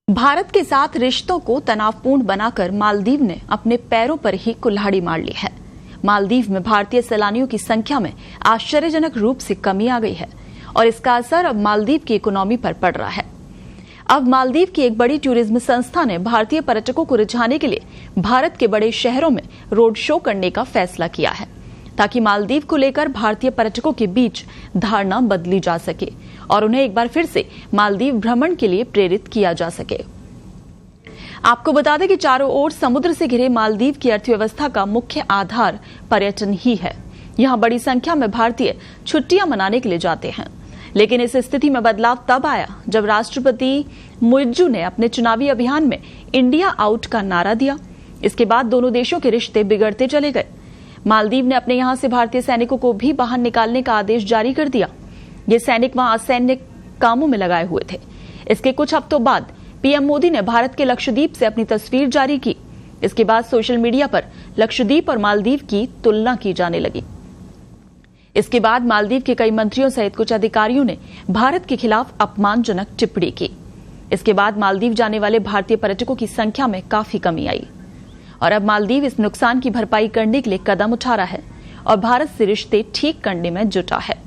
भारत के साथ रिश्तों को तनावपूर्ण बनाकर मालदीव ने अपने पैरों पर ही कुल्हाड़ी मार ली है। मालदीव में भारतीय सैलानियों की संख्या में आश्चर्यजनक रूप से कमी आ गई है और इसका असर अब मालदीव की इकोनॉमी पर पड़ रहा है। अब मालदीव की एक बड़ी टूरिज्म संस्था ने भारतीय पर्यटकों को रिझाने के लिए भारत के बड़े शहरों में रोड शो करने का फैसला किया है, ताकि मालदीव को लेकर भारतीय पर्यटकों के बीच धारणा बदली जा सके और उन्हें एक बार फिर से मालदीव भ्रमण के लिए प्रेरित किया जा सके। आपको बता दें कि चारों ओर समुद्र से घिरे मालदीव की अर्थव्यवस्था का मुख्य आधार पर्यटन ही है। यहां बड़ी संख्या में भारतीय छुट्टियां मनाने के लिए जाते हैं, लेकिन इस स्थिति में बदलाव तब आया जब राष्ट्रपति मुइज्जू ने अपने चुनावी अभियान में इंडिया आउट का नारा दिया। इसके बाद दोनों देशों के रिश्ते बिगड़ते चले गए। मालदीव ने अपने यहां से भारतीय सैनिकों को भी बाहर निकालने का आदेश जारी कर दिया। ये सैनिक वहां असैन्य कामों में लगाए हुए थे। इसके कुछ हफ्तों बाद पीएम मोदी ने भारत के लक्षद्वीप से अपनी तस्वीर जारी की। इसके बाद सोशल मीडिया पर लक्षद्वीप और मालदीव की तुलना की जाने लगी। इसके बाद मालदीव के कई मंत्रियों सहित कुछ अधिकारियों ने भारत के खिलाफ अपमानजनक टिप्पणी की। इसके बाद मालदीव जाने वाले भारतीय पर्यटकों की संख्या में काफी कमी आई और अब मालदीव इस नुकसान की भरपाई करने के लिए कदम उठा रहा है और भारत से रिश्ते ठीक करने में जुटा है।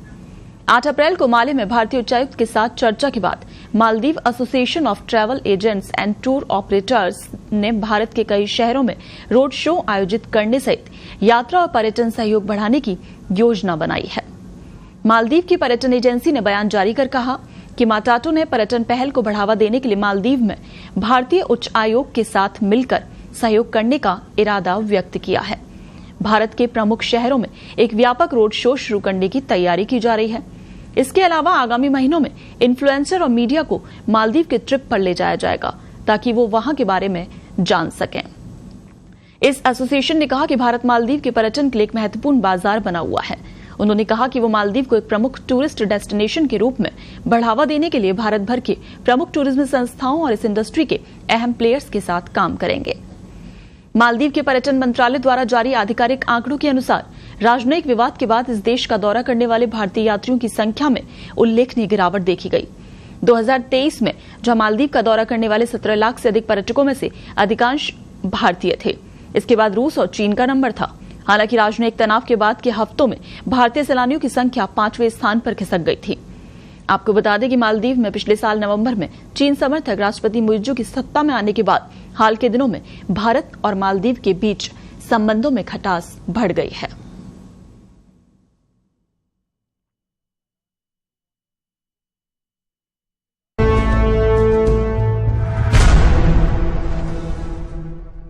8 अप्रैल को माले में भारतीय उच्चायुक्त के साथ चर्चा के बाद Maldives association of travel agents and tour operators ने भारत के कई शहरों में रोड शो आयोजित करने सहित यात्रा और पर्यटन सहयोग बढ़ाने की योजना बनाई है। मालदीव की पर्यटन एजेंसी ने बयान जारी कर कहा कि माटाटो ने पर्यटन पहल को बढ़ावा देने के लिए मालदीव में भारतीय उच्च आयोग के साथ मिलकर सहयोग करने का इरादा व्यक्त किया है। भारत के प्रमुख शहरों में एक व्यापक रोड शो शुरू करने की तैयारी की जा रही है। इसके अलावा आगामी महीनों में इन्फ्लुएंसर और मीडिया को मालदीव के ट्रिप पर ले जाया जाएगा, ताकि वो वहां के बारे में जान सकें। इस एसोसिएशन ने कहा कि भारत मालदीव के पर्यटन के लिए एक महत्वपूर्ण बाजार बना हुआ है। उन्होंने कहा कि वो मालदीव को एक प्रमुख टूरिस्ट डेस्टिनेशन के रूप में बढ़ावा देने के लिए भारत भर के प्रमुख टूरिज्म संस्थाओं और इस इंडस्ट्री के अहम प्लेयर्स के साथ काम करेंगे। मालदीव के पर्यटन मंत्रालय द्वारा जारी आधिकारिक आंकड़ों के अनुसार राजनयिक विवाद के बाद इस देश का दौरा करने वाले भारतीय यात्रियों की संख्या में उल्लेखनीय गिरावट देखी गई। 2023 में जहां मालदीव का दौरा करने वाले 17 लाख से अधिक पर्यटकों में से अधिकांश भारतीय थे। इसके बाद रूस और चीन का नंबर था। हालांकि राजनयिक तनाव के बाद के हफ्तों में भारतीय सैलानियों की संख्या 5वें स्थान पर खिसक गई थी। आपको बता दें कि मालदीव में पिछले साल नवंबर में चीन समर्थक राष्ट्रपति मुइज्जू की सत्ता में आने के बाद हाल के दिनों में भारत और मालदीव के बीच संबंधों में खटास बढ़ गई है।